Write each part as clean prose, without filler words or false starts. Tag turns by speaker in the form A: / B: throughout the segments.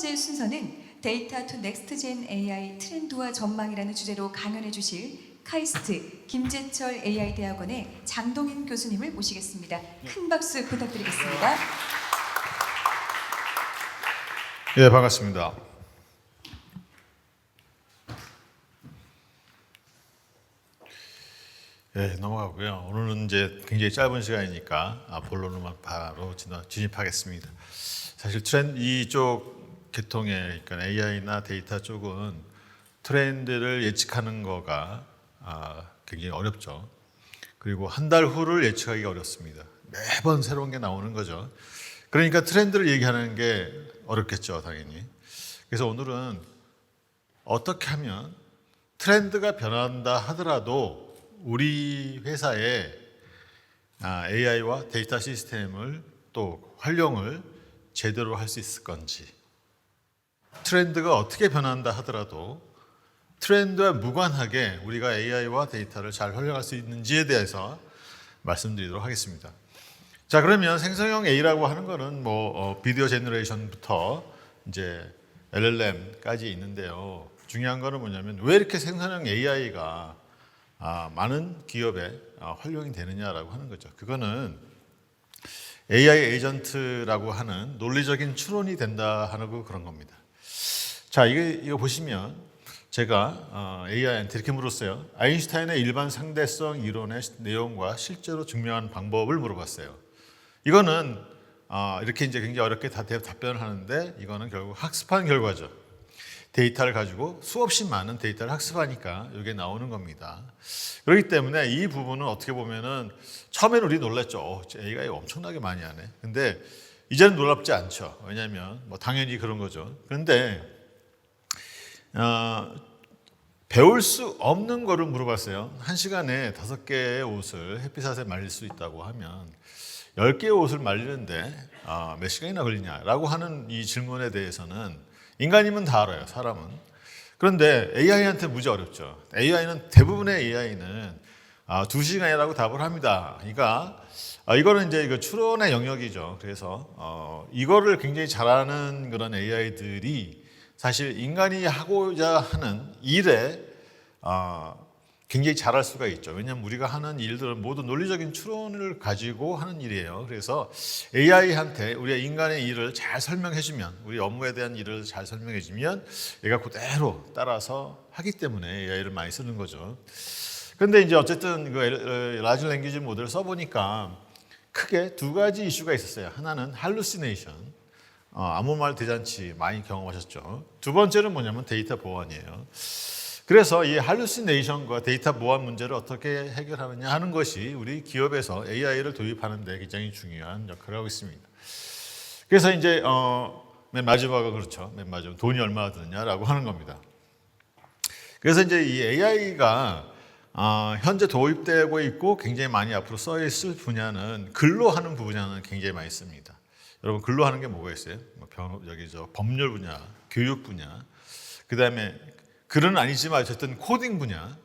A: 번째 순서는 데이터 투 넥스트 젠 AI 트렌드와 전망이라는 주제로 강연해 주실 카이스트 김재철 AI 대학원의 장동인 교수님을 모시겠습니다. 큰 박수 부탁드리겠습니다.
B: 예, 반갑습니다. 예, 넘어가고요. 오늘은 이제 굉장히 짧은 시간이니까 본론으로만 바로 진입하겠습니다. 사실 이쪽 계통의 그러니까 AI나 데이터 쪽은 트렌드를 예측하는 거가 굉장히 어렵죠. 그리고 한 달 후를 예측하기가 어렵습니다. 매번 새로운 게 나오는 거죠. 그러니까 트렌드를 얘기하는 게 어렵겠죠, 당연히. 그래서 오늘은 어떻게 하면 트렌드가 변한다 하더라도 우리 회사의 AI와 데이터 시스템을 또 활용을 제대로 할 수 있을 건지, 트렌드가 어떻게 변한다 하더라도 트렌드와 무관하게 우리가 AI와 데이터를 잘 활용할 수 있는지에 대해서 말씀드리도록 하겠습니다. 자, 그러면 생성형 A라고 하는 거는 비디오 제너레이션부터 이제 LLM까지 있는데요. 중요한 거는 뭐냐면 왜 이렇게 생성형 AI가 많은 기업에 활용이 되느냐라고 하는 거죠. 그거는 AI 에이전트라고 하는 논리적인 추론이 된다 하는 그런 겁니다. 자, 이거 보시면 제가 AI한테 이렇게 물었어요. 아인슈타인의 일반 상대성 이론의 내용과 실제로 증명한 방법을 물어봤어요. 이거는 이렇게 이제 굉장히 어렵게 답변을 하는데 이거는 결국 학습한 결과죠. 데이터를 가지고 수없이 많은 데이터를 학습하니까 이게 나오는 겁니다. 그렇기 때문에 이 부분은 어떻게 보면은 처음에는 우리 놀랐죠. AI가 엄청나게 많이 하네. 근데 이제는 놀랍지 않죠. 왜냐하면 당연히 그런 거죠. 그런데 배울 수 없는 거를 물어봤어요. 1시간에 5개의 옷을 햇빛에 말릴 수 있다고 하면 10개의 옷을 말리는데 몇 시간이나 걸리냐라고 하는 이 질문에 대해서는 인간이면 다 알아요, 사람은. 그런데 AI한테 무지 어렵죠. 대부분의 AI는 2시간이라고 답을 합니다. 그러니까 이거는 이제 이거 추론의 영역이죠. 그래서 이거를 굉장히 잘하는 그런 AI들이 사실 인간이 하고자 하는 일에 굉장히 잘할 수가 있죠. 왜냐하면 우리가 하는 일들은 모두 논리적인 추론을 가지고 하는 일이에요. 그래서 AI한테 우리가 인간의 일을 잘 설명해주면, 우리 업무에 대한 일을 잘 설명해주면 얘가 그대로 따라서 하기 때문에 AI를 많이 쓰는 거죠. 그런데 이제 어쨌든 라지 랭귀지 모델을 써보니까 크게 2가지 이슈가 있었어요. 하나는 할루시네이션, 아무 말 대잔치 많이 경험하셨죠. 두 번째는 뭐냐면 데이터 보안이에요. 그래서 이 할루시네이션과 데이터 보안 문제를 어떻게 해결하느냐 하는 것이 우리 기업에서 AI를 도입하는 데 굉장히 중요한 역할을 하고 있습니다. 그래서 이제 맨 마지막은 그렇죠. 맨 마지막 돈이 얼마나 드느냐라고 하는 겁니다. 그래서 이제 이 AI가 현재 도입되고 있고 굉장히 많이 앞으로 써 있을 분야는 글로 하는 분야는 굉장히 많이 씁니다. 여러분 글로 하는 게 뭐가 있어요? 법률 분야, 교육 분야, 그 다음에 글은 아니지만 어쨌든 코딩 분야,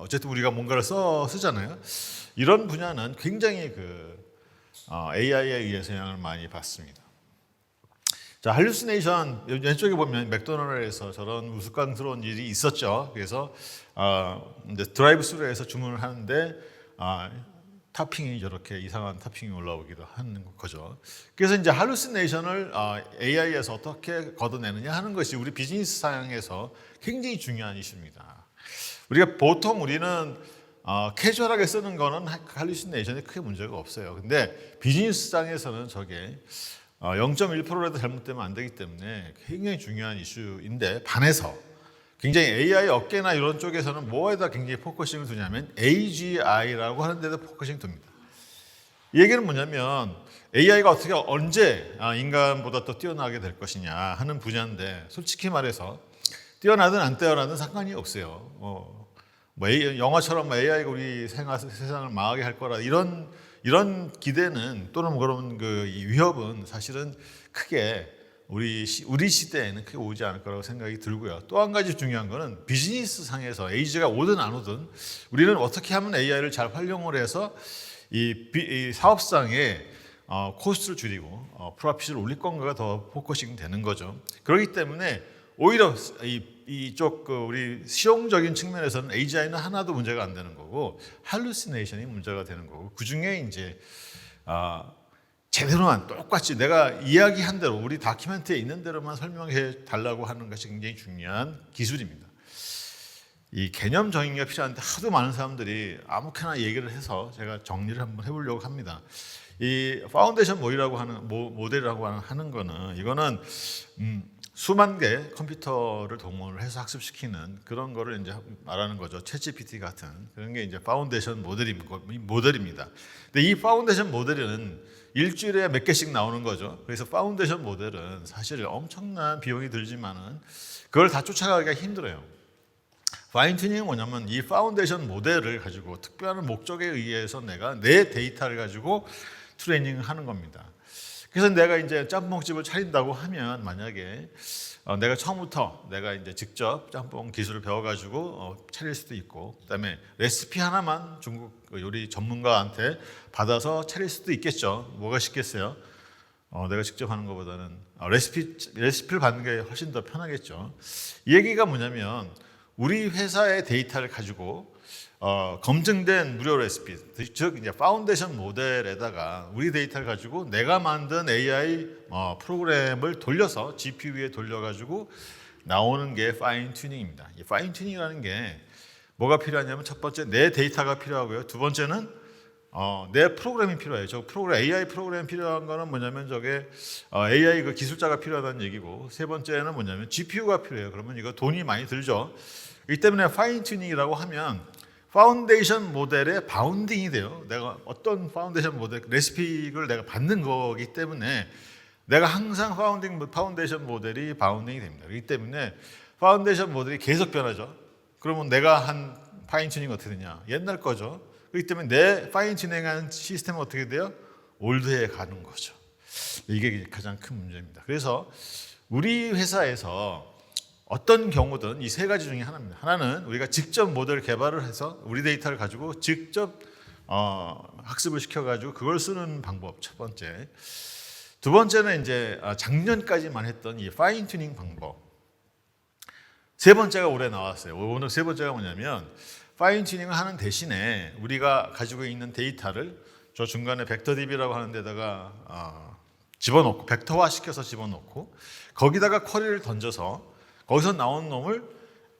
B: 어쨌든 우리가 뭔가를 쓰잖아요. 이런 분야는 굉장히 AI에 의해서 영향을 많이 받습니다. 자, 할루시네이션 왼쪽에 보면 맥도날드에서 저런 우스꽝스러운 일이 있었죠. 그래서 이제 드라이브 스루에서 주문을 하는데 토핑이 저렇게 이상한 토핑이 올라오기도 하는 거죠. 그래서 이제 할루시네이션을 AI에서 어떻게 걷어내느냐 하는 것이 우리 비즈니스 상황에서 굉장히 중요한 이슈입니다. 우리는 캐주얼하게 쓰는 거는 할루시네이션에 크게 문제가 없어요. 근데 비즈니스상에서는 저게 0.1%라도 잘못되면 안 되기 때문에 굉장히 중요한 이슈인데 반해서 굉장히 AI 업계나 이런 쪽에서는 뭐에다 굉장히 포커싱을 두냐면 AGI라고 하는 데도 포커싱 둡니다. 이 얘기는 뭐냐면 AI가 언제 인간보다 더 뛰어나게 될 것이냐 하는 분야인데 솔직히 말해서 뛰어나든 안 뛰어나든 상관이 없어요. 영화처럼 AI가 우리 세상을 망하게 할 거라 이런 기대는 또는 그런 이 위협은 사실은 크게 우리 시대에는 크게 오지 않을 거라고 생각이 들고요. 또 한 가지 중요한 거는 비즈니스 상에서 AI가 오든 안 오든 우리는 어떻게 하면 AI를 잘 활용을 해서 이 사업상에 코스트를 줄이고 프로핏을 올릴 건가가 더 포커싱 되는 거죠. 그렇기 때문에 오히려 이쪽 우리 실용적인 측면에서는 AGI는 하나도 문제가 안 되는 거고 할루시네이션이 문제가 되는 거고 그 중에 이제 제대로만 똑같이 내가 이야기한 대로 우리 다큐멘트에 있는 대로만 설명해 달라고 하는 것이 굉장히 중요한 기술입니다. 이 개념 정의가 필요한데 하도 많은 사람들이 아무렇게나 얘기를 해서 제가 정리를 한번 해보려고 합니다. 이 파운데이션 모델이라고 하는 거는 이거는 수만 개 컴퓨터를 동원을 해서 학습시키는 그런 거를 이제 말하는 거죠. 챗GPT 같은 그런 게 이제 파운데이션 모델입니다. 근데 이 파운데이션 모델은 일주일에 몇 개씩 나오는 거죠. 그래서 파운데이션 모델은 사실 엄청난 비용이 들지만은 그걸 다 쫓아가기가 힘들어요. 파인 튜닝은 뭐냐면 이 파운데이션 모델을 가지고 특별한 목적에 의해서 내가 내 데이터를 가지고 트레이닝을 하는 겁니다. 그래서 내가 이제 짬뽕집을 차린다고 하면 만약에 내가 처음부터 내가 이제 직접 짬뽕 기술을 배워가지고 차릴 수도 있고, 그다음에 레시피 하나만 중국 요리 전문가한테 받아서 차릴 수도 있겠죠. 뭐가 쉽겠어요? 내가 직접 하는 것보다는 레시피를 받는 게 훨씬 더 편하겠죠. 이 얘기가 뭐냐면 우리 회사의 데이터를 가지고 검증된 무료 레시피, 즉 이제 파운데이션 모델에다가 우리 데이터를 가지고 내가 만든 AI 프로그램을 돌려서 GPU에 돌려가지고 나오는 게 파인 튜닝입니다. 이 파인 튜닝이라는 게 뭐가 필요하냐면 첫 번째 내 데이터가 필요하고요. 두 번째는 내 프로그램이 필요해요. 저 프로그램 AI 프로그램 필요한 거는 뭐냐면 저게 AI 그 기술자가 필요하다는 얘기고, 세 번째는 뭐냐면 GPU가 필요해요. 그러면 이거 돈이 많이 들죠. 이 때문에 파인 튜닝이라고 하면 파운데이션 모델의 바운딩이 돼요. 내가 어떤 파운데이션 모델 레시피를 내가 받는 거기 때문에 내가 항상 파운데이션 모델이 바운딩이 됩니다. 그렇기 때문에 파운데이션 모델이 계속 변하죠. 그러면 내가 한 파인 튜닝 어떻게 되냐? 옛날 거죠. 그렇기 때문에 내 파인 튜닝한 시스템은 어떻게 돼요? 올드해 가는 거죠. 이게 가장 큰 문제입니다. 그래서 우리 회사에서 어떤 경우든 이 세 가지 중에 하나입니다. 하나는 우리가 직접 모델 개발을 해서 우리 데이터를 가지고 직접 학습을 시켜가지고 그걸 쓰는 방법, 첫 번째. 두 번째는 이제 작년까지만 했던 이 파인 튜닝 방법. 세 번째가 올해 나왔어요. 오늘 세 번째가 뭐냐면 파인 튜닝을 하는 대신에 우리가 가지고 있는 데이터를 저 중간에 벡터DB라고 하는 데다가 집어넣고 벡터화 시켜서 집어넣고 거기다가 쿼리를 던져서 거기서 나온 놈을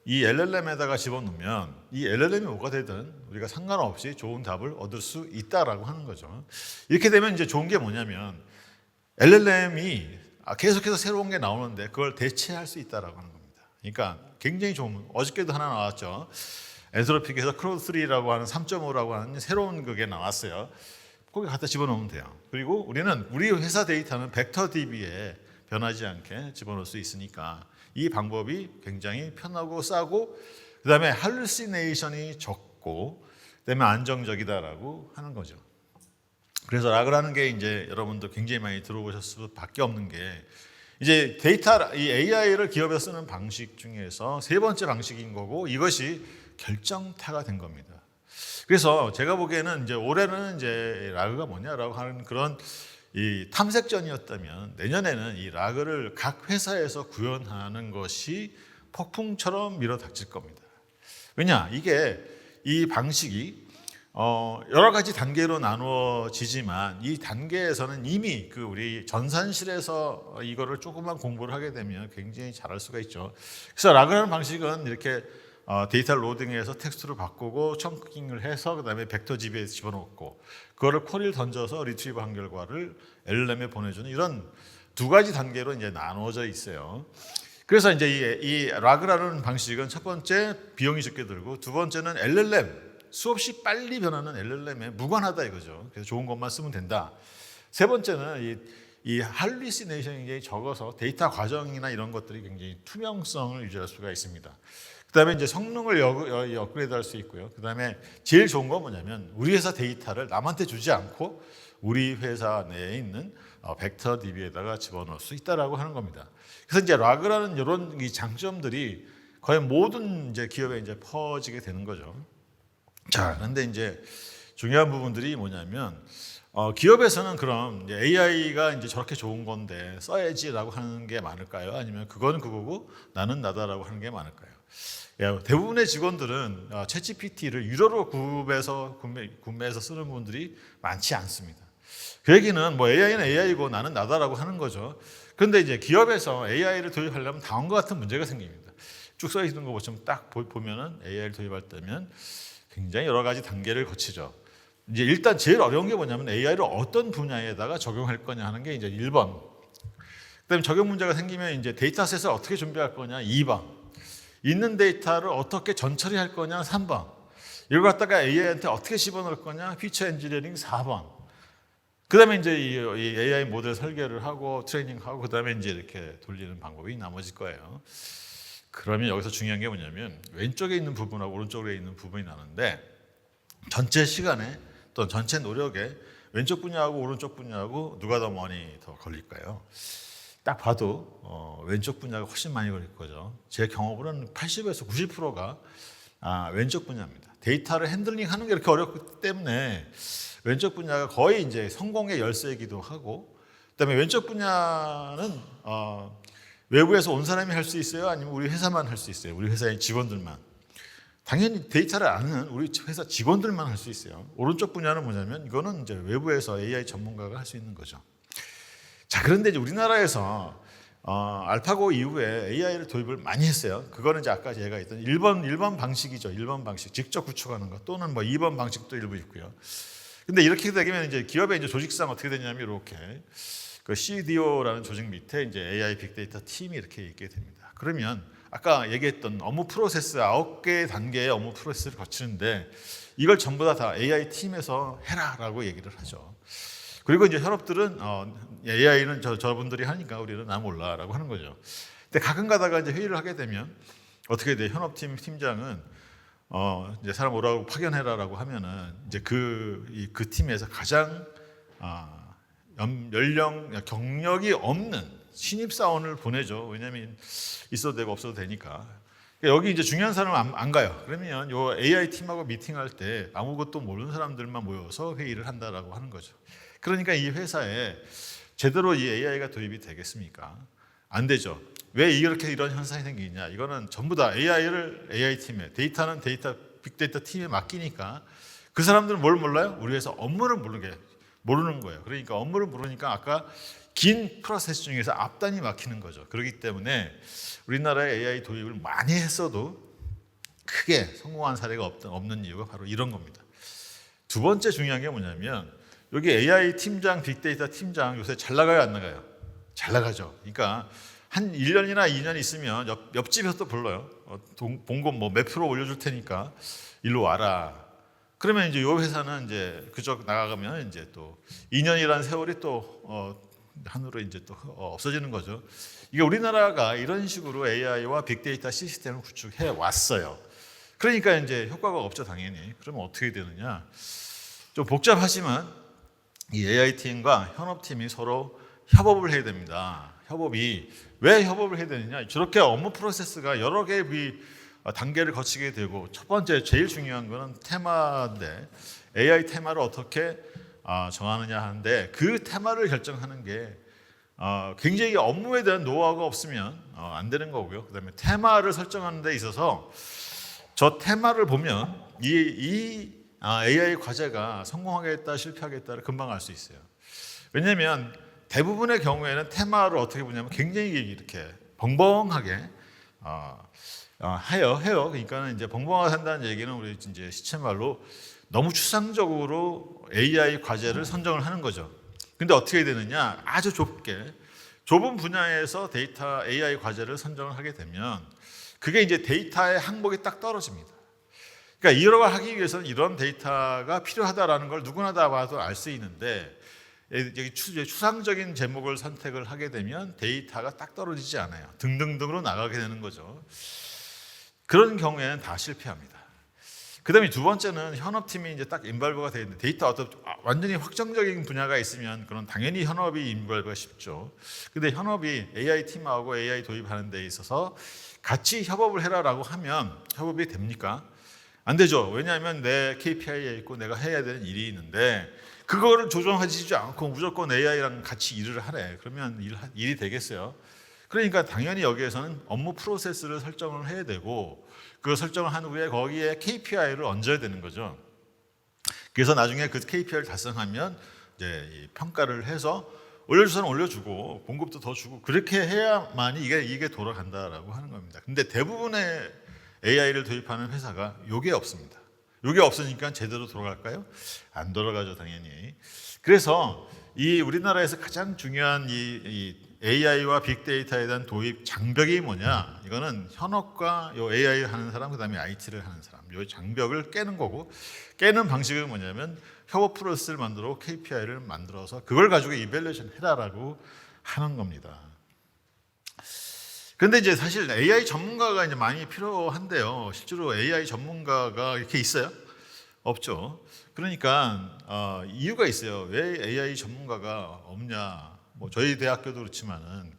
B: 이 LLM에다가 집어넣으면 이 LLM이 뭐가 되든 우리가 상관없이 좋은 답을 얻을 수 있다라고 하는 거죠. 이렇게 되면 이제 좋은 게 뭐냐면 LLM이 계속해서 새로운 게 나오는데 그걸 대체할 수 있다라고 하는 겁니다. 그러니까 굉장히 좋은, 어저께도 하나 나왔죠. 엔트로픽에서 크로드3라고 하는 3.5라고 하는 새로운 그게 나왔어요. 거기 갖다 집어넣으면 돼요. 그리고 우리는 우리 회사 데이터는 벡터DB에 변하지 않게 집어넣을 수 있으니까 이 방법이 굉장히 편하고 싸고, 그 다음에 할루시네이션이 적고, 그 다음에 안정적이다라고 하는 거죠. 그래서 락이라는 게 이제 여러분도 굉장히 많이 들어보셨을 수밖에 없는 게, 이제 이 AI를 기업에 쓰는 방식 중에서 세 번째 방식인 거고, 이것이 결정타가 된 겁니다. 그래서 제가 보기에는 이제 올해는 이제 락가 뭐냐라고 하는 그런 이 탐색전이었다면, 내년에는 이 락을 각 회사에서 구현하는 것이 폭풍처럼 밀어닥칠 겁니다. 왜냐? 이게 이 방식이 여러 가지 단계로 나누어지지만 이 단계에서는 이미 그 우리 전산실에서 이거를 조금만 공부를 하게 되면 굉장히 잘할 수가 있죠. 그래서 락이라는 방식은 이렇게 데이터를 로딩해서 텍스트로 바꾸고 청킹을 해서 그다음에 벡터DB에 집어넣고 그거를 쿼리를 던져서 리트리브한 결과를 LLM에 보내주는 이런 두 가지 단계로 이제 나누어져 있어요. 그래서 이제 이 락이라는 방식은 첫 번째 비용이 적게 들고, 두 번째는 LLM 수없이 빨리 변하는 LLM에 무관하다 이거죠. 그래서 좋은 것만 쓰면 된다. 세 번째는 이 할루시네이션이 굉장히 적어서 데이터 과정이나 이런 것들이 굉장히 투명성을 유지할 수가 있습니다. 그다음에 이제 성능을 업그레이드할 수 있고요. 그다음에 제일 좋은 건 뭐냐면 우리 회사 데이터를 남한테 주지 않고 우리 회사 내에 있는 벡터DB에다가 집어넣을 수 있다라고 하는 겁니다. 그래서 이제 락이라는 이런 이 장점들이 거의 모든 이제 기업에 이제 퍼지게 되는 거죠. 자, 그런데 이제 중요한 부분들이 뭐냐면 기업에서는 그럼 AI가 이제 저렇게 좋은 건데 써야지라고 하는 게 많을까요? 아니면 그건 그거고 나는 나다라고 하는 게 많을까요? 대부분의 직원들은 챗GPT를 유료로 구매해서 쓰는 분들이 많지 않습니다. 그 얘기는 뭐 AI는 AI고 나는 나다라고 하는 거죠. 그런데 이제 기업에서 AI를 도입하려면 다음과 같은 문제가 생깁니다. 쭉 써 있는 거 보시면 딱 보면은 AI를 도입할 때면 굉장히 여러 가지 단계를 거치죠. 이제 일단 제일 어려운 게 뭐냐면 AI를 어떤 분야에다가 적용할 거냐 하는 게 이제 1번. 그다음에 적용 문제가 생기면 이제 데이터셋을 어떻게 준비할 거냐 2번. 있는 데이터를 어떻게 전처리할 거냐 3번. 이걸 갖다가 AI한테 어떻게 집어넣을 거냐 피처 엔지니어링 4번. 그다음에 이제 이 AI 모델 설계를 하고 트레이닝하고 그다음에 이제 이렇게 돌리는 방법이 나머질 거예요. 그러면 여기서 중요한 게 뭐냐면 왼쪽에 있는 부분하고 오른쪽에 있는 부분이 나는데 전체 시간에 또 전체 노력에 왼쪽 분야하고 오른쪽 분야하고 누가 더 많이 더 걸릴까요? 딱 봐도 왼쪽 분야가 훨씬 많이 걸릴 거죠. 제 경험으로는 80에서 90%가 왼쪽 분야입니다. 데이터를 핸들링하는 게 이렇게 어렵기 때문에 왼쪽 분야가 거의 이제 성공의 열쇠이기도 하고, 그다음에 왼쪽 분야는 외부에서 온 사람이 할 수 있어요? 아니면 우리 회사만 할 수 있어요? 우리 회사의 직원들만? 당연히 데이터를 아는 우리 회사 직원들만 할 수 있어요. 오른쪽 분야는 뭐냐면 이거는 이제 외부에서 AI 전문가가 할 수 있는 거죠. 자, 그런데 이제 우리나라에서 알파고 이후에 AI를 도입을 많이 했어요. 그거는 이제 아까 제가 했던 1번 방식이죠. 1번 방식. 직접 구축하는 것 또는 뭐 2번 방식도 일부 있고요. 근데 이렇게 되면 이제 기업의 이제 조직상 어떻게 되냐면 이렇게 그 CDO라는 조직 밑에 이제 AI 빅데이터 팀이 이렇게 있게 됩니다. 그러면 아까 얘기했던 업무 프로세스 9개의 단계의 업무 프로세스를 거치는데 이걸 전부 다 AI 팀에서 해라라고 얘기를 하죠. 그리고 이제 현업들은 AI는 저분들이 하니까 우리는 나 몰라라고 하는 거죠. 근데 가끔 가다가 이제 회의를 하게 되면 어떻게 돼? 현업팀 팀장은 이제 사람 오라고 파견해라라고 하면은 이제 그 팀에서 가장 연령 경력이 없는 신입사원을 보내죠. 왜냐하면 있어도 되고 없어도 되니까. 그러니까 여기 이제 중요한 사람은 안 가요. 그러면 요 AI 팀하고 미팅할 때 아무것도 모르는 사람들만 모여서 회의를 한다라고 하는 거죠. 그러니까 이 회사에 제대로 이 AI가 도입이 되겠습니까? 안 되죠. 왜 이런 현상이 생기냐? 이거는 전부 다 AI 팀에 데이터는 빅데이터 팀에 맡기니까 그 사람들은 뭘 몰라요? 우리 회사 업무를 모르는 거예요. 그러니까 업무를 모르니까 아까 긴 프로세스 중에서 앞단이 막히는 거죠. 그렇기 때문에 우리나라의 AI 도입을 많이 했어도 크게 성공한 사례가 없는 이유가 바로 이런 겁니다. 두 번째 중요한 게 뭐냐면 여기 AI 팀장, 빅데이터 팀장 요새 잘 나가요, 안 나가요? 잘 나가죠. 그러니까 한 1년이나 2년 있으면 옆집에서 또 불러요. 봉급 뭐 몇 프로 올려줄 테니까 일로 와라. 그러면 이제 요 회사는 이제 그쪽 나가면 이제 또 2년이라는 세월이 또 한으로 이제 또 없어지는 거죠. 이게 우리나라가 이런 식으로 AI와 빅데이터 시스템을 구축해 왔어요. 그러니까 이제 효과가 없죠, 당연히. 그러면 어떻게 되느냐? 좀 복잡하지만 이 AI 팀과 현업 팀이 서로 협업을 해야 됩니다. 협업이 왜 협업을 해야 되느냐? 저렇게 업무 프로세스가 여러 개의 단계를 거치게 되고 첫 번째 제일 중요한 거는 테마인데 AI 테마를 어떻게 정하느냐 하는데 그 테마를 결정하는 게 굉장히 업무에 대한 노하우가 없으면 안 되는 거고요. 그다음에 테마를 설정하는 데 있어서 저 테마를 보면 이 AI 과제가 성공하겠다 실패하겠다를 금방 알 수 있어요. 왜냐하면 대부분의 경우에는 테마를 어떻게 보냐면 굉장히 이렇게 벙벙하게 해요. 그러니까 이제 벙벙하게 한다는 얘기는 우리 이제 시체말로 너무 추상적으로 AI 과제를 선정을 하는 거죠. 근데 어떻게 되느냐? 아주 좁은 분야에서 데이터 AI 과제를 선정을 하게 되면 그게 이제 데이터의 항목이 딱 떨어집니다. 그러니까 이런 걸 하기 위해서는 이런 데이터가 필요하다라는 걸 누구나 다 봐도 알 수 있는데 추상적인 제목을 선택을 하게 되면 데이터가 딱 떨어지지 않아요. 등등등으로 나가게 되는 거죠. 그런 경우에는 다 실패합니다. 그다음에 두 번째는 현업팀이 이제 딱 인발브가 되어 있는데 데이터 완전히 확정적인 분야가 있으면 그런 당연히 현업이 인발브가 쉽죠. 근데 현업이 AI 팀하고 AI 도입하는 데 있어서 같이 협업을 해라라고 하면 협업이 됩니까? 안 되죠. 왜냐하면 내 KPI에 있고 내가 해야 되는 일이 있는데 그거를 조정하지 않고 무조건 AI랑 같이 일을 하래. 그러면 일이 되겠어요? 그러니까 당연히 여기에서는 업무 프로세스를 설정을 해야 되고 그 설정을 한 후에 거기에 KPI를 얹어야 되는 거죠. 그래서 나중에 그 KPI를 달성하면 이제 이 평가를 해서 올려주서는 올려주고 공급도 더 주고 그렇게 해야만이 이게 돌아간다라고 하는 겁니다. 근데 대부분의 AI를 도입하는 회사가 이게 없습니다. 이게 없으니까 제대로 돌아갈까요? 안 돌아가죠, 당연히. 그래서 이 우리나라에서 가장 중요한 이 AI와 빅데이터에 대한 도입 장벽이 뭐냐? 이거는 현업과 요 AI 하는 사람, 그다음에 IT를 하는 사람, 요 장벽을 깨는 거고, 깨는 방식은 뭐냐면 협업 프로세스를 만들어 KPI를 만들어서 그걸 가지고 이밸류에이션 해라라고 하는 겁니다. 근데 이제 사실 AI 전문가가 이제 많이 필요한데요. 실제로 AI 전문가가 이렇게 있어요? 없죠. 그러니까 이유가 있어요. 왜 AI 전문가가 없냐? 뭐 저희 대학교도 그렇지만은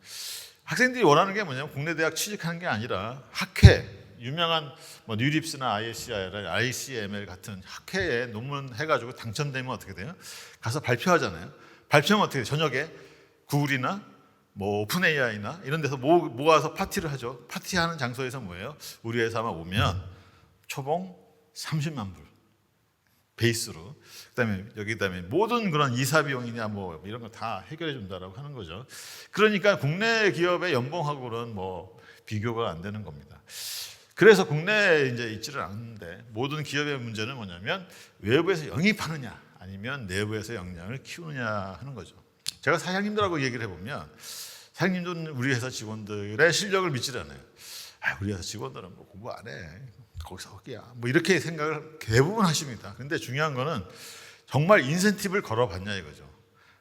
B: 학생들이 원하는 게 뭐냐면 국내 대학 취직하는 게 아니라 학회, 유명한 뭐 뉴립스나 ICML 같은 학회에 논문 해가지고 당첨되면 어떻게 돼요? 가서 발표하잖아요. 발표하면 어떻게 돼요? 저녁에 구글이나 뭐 오픈 AI나 이런 데서 모아서 파티를 하죠. 파티하는 장소에서 뭐예요? 우리 회사만 오면 초봉 30만 불 베이스로, 그다음에 모든 그런 이사 비용이냐 뭐 이런 거 다 해결해 준다라고 하는 거죠. 그러니까 국내 기업의 연봉하고는 뭐 비교가 안 되는 겁니다. 그래서 국내에 이제 있지를 않는데 모든 기업의 문제는 뭐냐면 외부에서 영입하느냐 아니면 내부에서 역량을 키우느냐 하는 거죠. 제가 사장님들하고 얘기를 해보면 사장님들은 우리 회사 직원들의 실력을 믿질 않아요. 우리 회사 직원들은 뭐 공부 안 해. 거기서 거기야. 뭐 이렇게 생각을 대부분 하십니다. 근데 중요한 거는 정말 인센티브를 걸어봤냐 이거죠.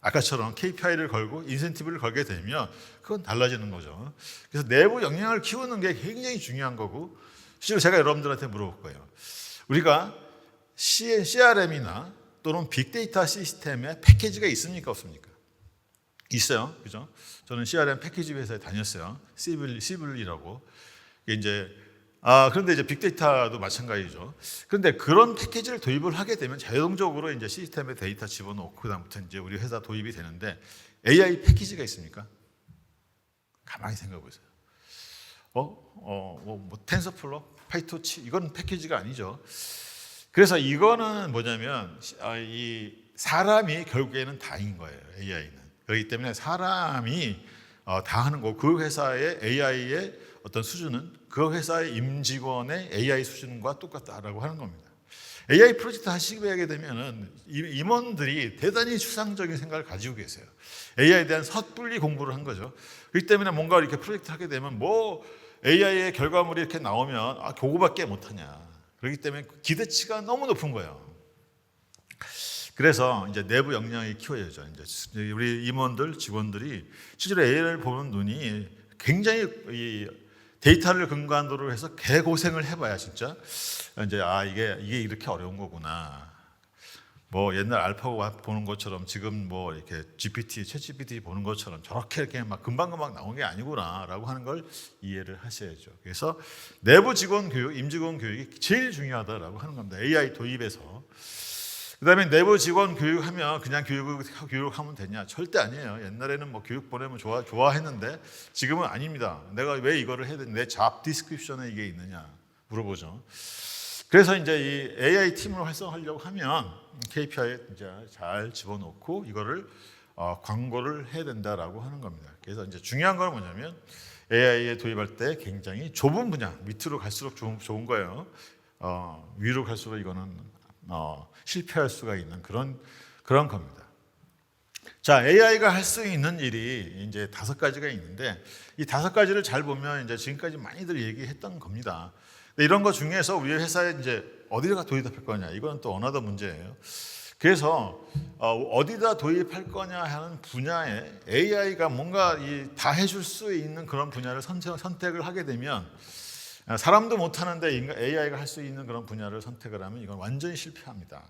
B: 아까처럼 KPI를 걸고 인센티브를 걸게 되면 그건 달라지는 거죠. 그래서 내부 역량을 키우는 게 굉장히 중요한 거고, 실제로 제가 여러분들한테 물어볼 거예요. 우리가 CRM이나 또는 빅데이터 시스템에 패키지가 있습니까 없습니까? 있어요. 그죠? 저는 CRM 패키지 회사에 다녔어요. 시블이라고. 이제 그런데 이제 빅데이터도 마찬가지죠. 그런데 그런 패키지를 도입을 하게 되면 자동적으로 이제 시스템에 데이터 집어넣고 그다음부터 이제 우리 회사 도입이 되는데 AI 패키지가 있습니까? 가만히 생각해 보세요. 뭐 텐서플로, 파이토치 이건 패키지가 아니죠. 그래서 이거는 뭐냐면 이 사람이 결국에는 다인 거예요. AI는. 그렇기 때문에 사람이 다 하는 거고 그 회사의 AI의 어떤 수준은 그 회사의 임직원의 AI 수준과 똑같다라고 하는 겁니다. AI 프로젝트 하시게 되면은 임원들이 대단히 추상적인 생각을 가지고 계세요. AI에 대한 섣불리 공부를 한 거죠. 그렇기 때문에 뭔가 이렇게 프로젝트 하게 되면 뭐 AI의 결과물이 이렇게 나오면 그거밖에 못하냐. 그렇기 때문에 기대치가 너무 높은 거예요. 그래서 이제 내부 역량이 키워야죠. 이제 우리 임원들, 직원들이 실제로 AI를 보는 눈이 굉장히 이 데이터를 근간으로 해서 개고생을 해봐야 진짜 이제 이게 이렇게 어려운 거구나. 뭐 옛날 알파고 보는 것처럼 지금 뭐 이렇게 챗GPT 보는 것처럼 저렇게 이렇게 막 금방금방 나온 게 아니구나라고 하는 걸 이해를 하셔야죠. 그래서 내부 직원 교육, 임직원 교육이 제일 중요하다라고 하는 겁니다. AI 도입에서. 그다음에 내부 직원 교육하면 그냥 교육하면 되냐? 절대 아니에요. 옛날에는 뭐 교육 보내면 좋아했는데 지금은 아닙니다. 내가 왜 이거를 해야 되냐? 내 잡 디스크립션에 이게 있느냐 물어보죠. 그래서 이제 이 AI 팀을 활성화하려고 하면 KPI에 이제 잘 집어넣고 이거를 광고를 해야 된다라고 하는 겁니다. 그래서 이제 중요한 건 뭐냐면 AI에 도입할 때 굉장히 좁은 분야, 밑으로 갈수록 좋은 거예요. 위로 갈수록 이거는 실패할 수가 있는 그런 겁니다. 자, AI가 할 수 있는 일이 이제 5가지가 있는데 이 5가지를 잘 보면 이제 지금까지 많이들 얘기했던 겁니다. 근데 이런 것 중에서 우리 회사에 이제 어디다가 도입할 거냐, 이건 또 어나더 문제예요. 그래서 어디다 도입할 거냐 하는 분야에 AI가 뭔가 다 해줄 수 있는 그런 분야를 선택을 하게 되면 사람도 못하는데 AI가 할 수 있는 그런 분야를 선택을 하면 이건 완전히 실패합니다.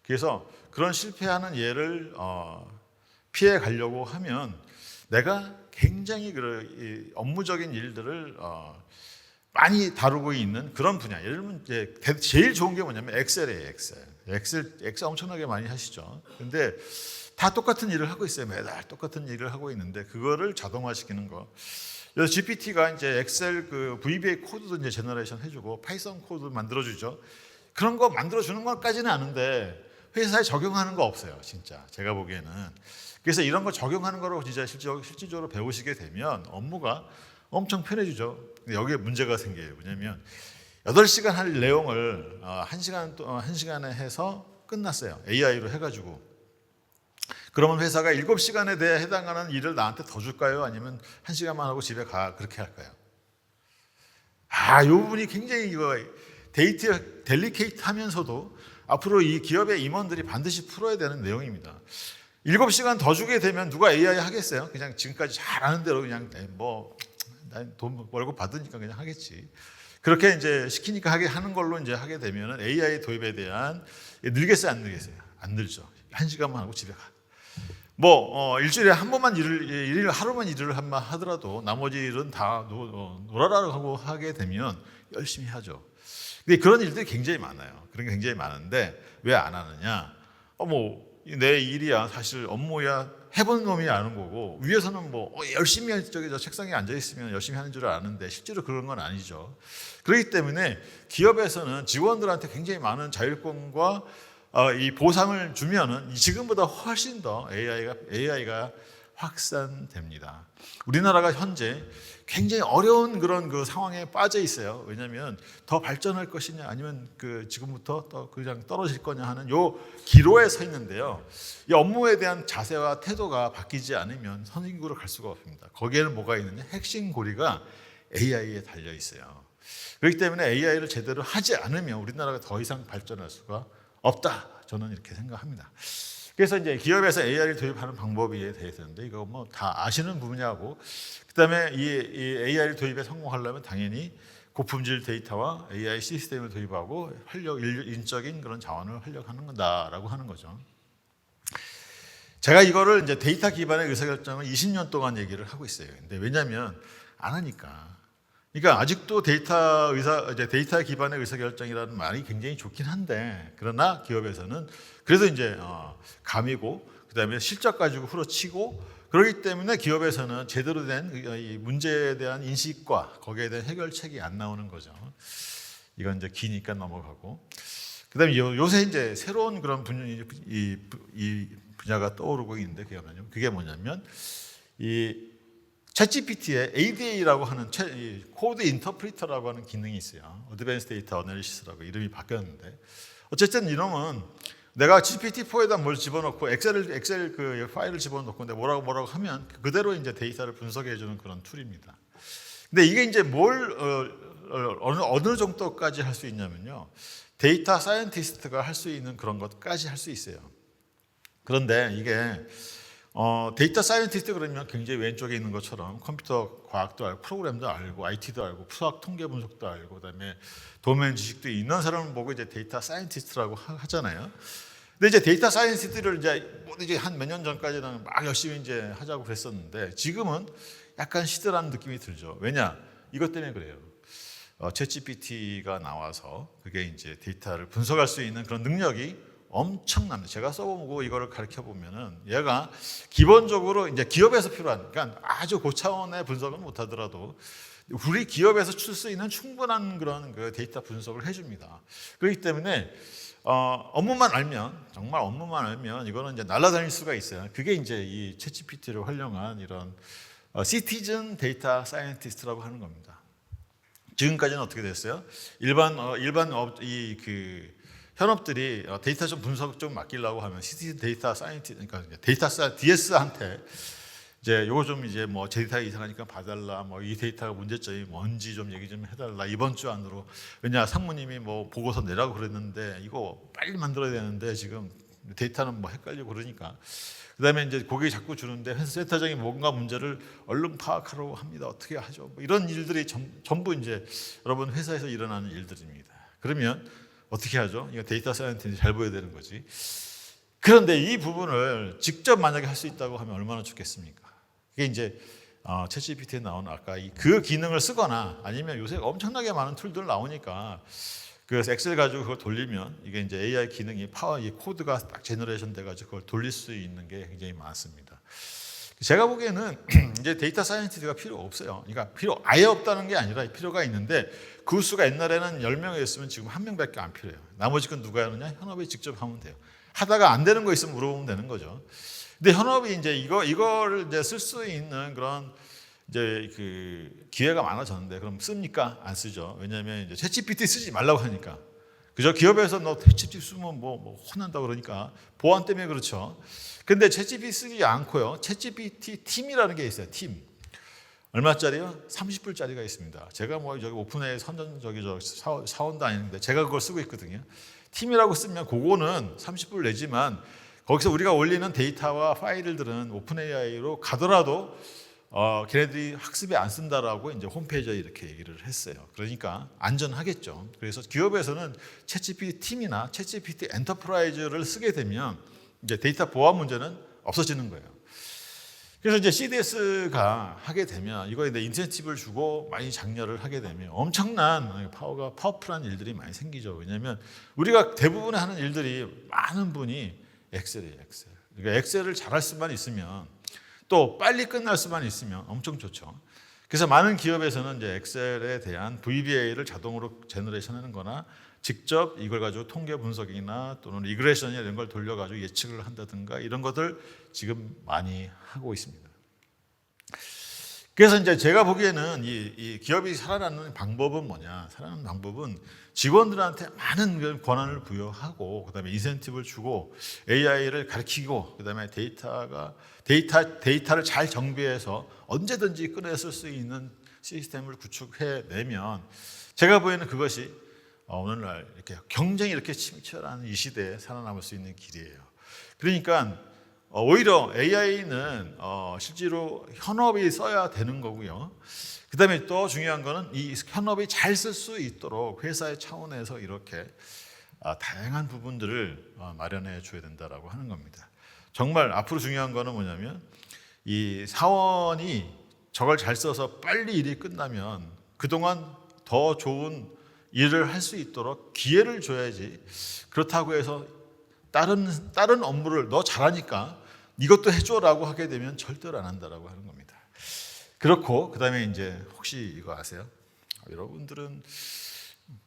B: 그래서 그런 실패하는 예를 피해 가려고 하면 내가 굉장히 업무적인 일들을 많이 다루고 있는 그런 분야. 예를 들면 이제 제일 좋은 게 뭐냐면 엑셀이에요. 엑셀 엄청나게 많이 하시죠. 근데 다 똑같은 일을 하고 있어요. 매달 똑같은 일을 하고 있는데 그거를 자동화시키는 거. 그래서 GPT가 이제 엑셀 그 VBA 코드도 이제 제너레이션 해주고 파이썬 코드 만들어주죠. 그런 거 만들어주는 것까지는 아는데 회사에 적용하는 거 없어요. 진짜 제가 보기에는. 그래서 이런 거 적용하는 거로 진짜 실질적으로 배우시게 되면 업무가 엄청 편해지죠. 근데 여기에 문제가 생겨요. 뭐냐면 8시간 할 내용을 1시간에 해서 끝났어요. AI로 해가지고. 그러면 회사가 7시간에 대해 해당하는 일을 나한테 더 줄까요? 아니면 1시간만 하고 집에 가? 그렇게 할까요? 이 부분이 굉장히 이거 데이트 델리케이트 하면서도 앞으로 이 기업의 임원들이 반드시 풀어야 되는 내용입니다. 7시간 더 주게 되면 누가 AI 하겠어요? 그냥 지금까지 잘하는 대로 그냥 난 돈 월급 받으니까 그냥 하겠지. 그렇게 이제 시키니까 하는 걸로 이제 하게 되면은 AI 도입에 대한 늘겠어요, 안 늘겠어요? 안 늘죠. 1시간만 하고 집에 가. 일주일에 한 번만 하루만 일을 하더라도 나머지 일은 다 놀아라고 하게 되면 열심히 하죠. 근데 그런 일들이 굉장히 많아요. 그런 게 굉장히 많은데 왜 안 하느냐? 내 일이야, 사실 업무야, 해본 놈이 아는 거고 위에서는 열심히 저 책상에 앉아 있으면 열심히 하는 줄 아는데 실제로 그런 건 아니죠. 그렇기 때문에 기업에서는 직원들한테 굉장히 많은 자율권과 이 보상을 주면은 지금보다 훨씬 더 AI가 확산됩니다. 우리나라가 현재 굉장히 어려운 그런 그 상황에 빠져 있어요. 왜냐하면 더 발전할 것이냐 아니면 지금부터 그냥 떨어질 거냐 하는 요 기로에 서 있는데요. 이 업무에 대한 자세와 태도가 바뀌지 않으면 선진국으로 갈 수가 없습니다. 거기에는 뭐가 있느냐? 핵심 고리가 AI에 달려 있어요. 그렇기 때문에 AI를 제대로 하지 않으면 우리나라가 더 이상 발전할 수가 없다. 저는 이렇게 생각합니다. 그래서 이제 기업에서 AI를 도입하는 방법에 대해서인데 이거 다 아시는 분야고, 그다음에 이 AI를 도입에 성공하려면 당연히 고품질 데이터와 AI 시스템을 도입하고 인적인 그런 자원을 활력하는 거다라고 하는 거죠. 제가 이거를 이제 데이터 기반의 의사결정을 20년 동안 얘기를 하고 있어요. 근데 왜냐하면 안 하니까. 그러니까 아직도 데이터 기반의 의사결정이라는 말이 굉장히 좋긴 한데, 그러나 기업에서는 그래도 이제 감이고 그다음에 실적 가지고 후려치고 그렇기 때문에 기업에서는 제대로 된 이 문제에 대한 인식과 거기에 대한 해결책이 안 나오는 거죠. 이건 이제 기니까 넘어가고, 그다음에 요새 이제 새로운 그런 분야가 떠오르고 있는데 그게 뭐냐면 이 챗GPT에 ADA라고 하는 코드 인터프리터라고 하는 기능이 있어요. 어드밴스 데이터 어널리시스라고 이름이 바뀌었는데, 어쨌든 이놈은 내가 GPT-4에다 뭘 집어넣고 엑셀 그 파일을 집어넣고 내가 뭐라고 하면 그대로 이제 데이터를 분석해 주는 그런 툴입니다. 근데 이게 이제 어느 정도까지 할 수 있냐면요, 데이터 사이언티스트가 할 수 있는 그런 것까지 할 수 있어요. 그런데 이게 데이터 사이언티스트 그러면 굉장히 왼쪽에 있는 것처럼 컴퓨터 과학도 알고 프로그램도 알고 IT도 알고 수학 통계 분석도 알고 그다음에 도메인 지식도 있는 사람을 보고 이제 데이터 사이언티스트라고 하잖아요. 근데 이제 데이터 사이언티스트를 이제 한 몇 년 전까지는 막 열심히 이제 하자고 그랬었는데 지금은 약간 시들한 느낌이 들죠. 왜냐? 이것 때문에 그래요. 챗GPT가 나와서 그게 이제 데이터를 분석할 수 있는 그런 능력이 엄청납니다. 제가 써보고 이거를 가르쳐 보면은 얘가 기본적으로 이제 기업에서 필요한, 그러니까 아주 고차원의 분석은 못하더라도 우리 기업에서 쓸 수 있는 충분한 그런 그 데이터 분석을 해줍니다. 그렇기 때문에 정말 업무만 알면 이거는 이제 날아다닐 수가 있어요. 그게 이제 이 챗GPT를 활용한 이런 시티즌 데이터 사이언티스트라고 하는 겁니다. 지금까지는 어떻게 됐어요? 일반 현업들이 데이터 좀 분석 좀 맡기려고 하면 시티즌 데이터 사이언티스트, 그러니까 데이터 DS한테 이제 요거 좀 이제 데이터가 이상하니까 봐달라, 이 데이터가 문제점이 뭔지 좀 얘기 좀 해달라, 이번 주 안으로. 왜냐, 상무님이 보고서 내라고 그랬는데 이거 빨리 만들어야 되는데 지금 데이터는 헷갈리고 그러니까. 그다음에 이제 고객이 자꾸 주는데 센터장이 뭔가 문제를 얼른 파악하려고 합니다. 어떻게 하죠? 이런 일들이 전부 이제 여러분 회사에서 일어나는 일들입니다. 그러면 어떻게 하죠? 이거 데이터 사이언티스트 잘 보여야 되는 거지. 그런데 이 부분을 직접 만약에 할 수 있다고 하면 얼마나 좋겠습니까? 이게 이제 챗GPT에 나오는 아까 그 기능을 쓰거나 아니면 요새 엄청나게 많은 툴들 나오니까 그래서 엑셀 가지고 그걸 돌리면 이게 이제 AI 기능이 이 코드가 딱 제너레이션 돼가지고 그걸 돌릴 수 있는 게 굉장히 많습니다. 제가 보기에는 이제 데이터 사이언티스트가 필요 없어요. 그러니까 필요 아예 없다는 게 아니라 필요가 있는데 그 수가 옛날에는 10명이었으면 지금 1명밖에 안 필요해요. 나머지 건 누가 하느냐? 현업이 직접 하면 돼요. 하다가 안 되는 거 있으면 물어보면 되는 거죠. 근데 현업이 이제 이거를 이제 쓸 수 있는 그런 이제 그 기회가 많아졌는데 그럼 씁니까? 안 쓰죠. 왜냐하면 이제 챗GPT 쓰지 말라고 하니까. 그죠? 기업에서 너 챗GPT 쓰면 뭐 혼난다 그러니까 보안 때문에 그렇죠. 근데 챗GPT 쓰지 않고요. 챗GPT 팀이라는 게 있어요. 팀. 얼마짜리요? 30불짜리가 있습니다. 제가 뭐 저기 오픈AI 선전 사원도 아닌데 제가 그걸 쓰고 있거든요. 팀이라고 쓰면 그거는 30불 내지만 거기서 우리가 올리는 데이터와 파일들은 오픈AI로 가더라도 걔네들이 학습에 안 쓴다라고 이제 홈페이지에 이렇게 얘기를 했어요. 그러니까 안전하겠죠. 그래서 기업에서는 챗GPT 팀이나 챗GPT 엔터프라이즈를 쓰게 되면 이제 데이터 보안 문제는 없어지는 거예요. 그래서 이제 CDS가 하게 되면 이거에 인센티브를 주고 많이 장려를 하게 되면 엄청난 파워풀한 일들이 많이 생기죠. 왜냐하면 우리가 대부분 하는 일들이 많은 분이 엑셀이에요. 엑셀. 그러니까 엑셀을 잘할 수만 있으면 또 빨리 끝날 수만 있으면 엄청 좋죠. 그래서 많은 기업에서는 이제 엑셀에 대한 VBA를 자동으로 제너레이션하는 거나 직접 이걸 가지고 통계 분석이나 또는 리그레션이나 이런 걸 돌려가지고 예측을 한다든가 이런 것들 지금 많이 하고 있습니다. 그래서 이제 제가 보기에는 이 기업이 살아남는 방법은 뭐냐? 살아남는 방법은 직원들한테 많은 권한을 부여하고 그다음에 인센티브를 주고 AI를 가르치고 그다음에 데이터를 잘 정비해서 언제든지 꺼냈을 수 있는 시스템을 구축해내면 제가 보기에는 그것이 오늘날 이렇게 경쟁이 이렇게 치밀한 이 시대에 살아남을 수 있는 길이에요. 그러니까 오히려 AI는 실제로 현업이 써야 되는 거고요. 그 다음에 또 중요한 거는 이 현업이 잘 쓸 수 있도록 회사의 차원에서 이렇게 다양한 부분들을 마련해 줘야 된다라고 하는 겁니다. 정말 앞으로 중요한 거는 뭐냐면 이 사원이 저걸 잘 써서 빨리 일이 끝나면 그동안 더 좋은 일을 할 수 있도록 기회를 줘야지. 그렇다고 해서 다른 업무를 너 잘하니까 이것도 해줘라고 하게 되면 절대로 안 한다라고 하는 겁니다. 그렇고 그다음에 이제 혹시 이거 아세요? 여러분들은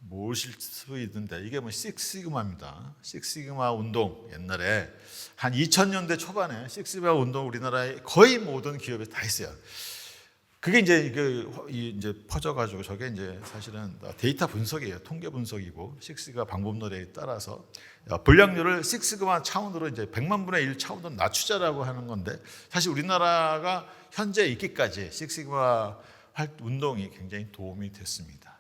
B: 모르실 수 있는데 이게 뭐 식시그마입니다. 식시그마 운동 옛날에 한 2000년대 초반에 식시그마 운동 우리나라의 거의 모든 기업에 다 있어요. 그게 이제 퍼져가지고 저게 이제 사실은 데이터 분석이에요. 통계 분석이고 식시그마 방법론에 따라서 불량률을 식시그마 차원으로 이제 100만 분의 1 차원으로 낮추자라고 하는 건데 사실 우리나라가 현재 있기까지 식시그마 운동이 굉장히 도움이 됐습니다.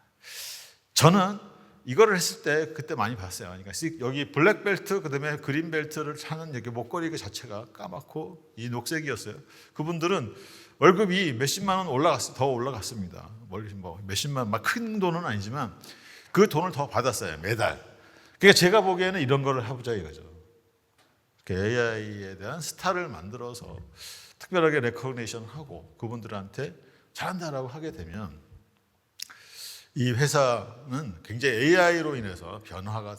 B: 저는 이거를 했을 때 그때 많이 봤어요. 그러니까 여기 블랙벨트 그다음에 그린벨트를 차는 여기 목걸이 그 자체가 까맣고 이 녹색이었어요. 그분들은 월급이 몇십만 원 더 올라갔습니다. 뭐 몇십만 막 큰 돈은 아니지만 그 돈을 더 받았어요 매달. 그러니까 제가 보기에는 이런 거를 해보자 이거죠. AI에 대한 스타를 만들어서 특별하게 레코그니션하고 그분들한테 잘한다라고 하게 되면 이 회사는 굉장히 AI로 인해서 변화가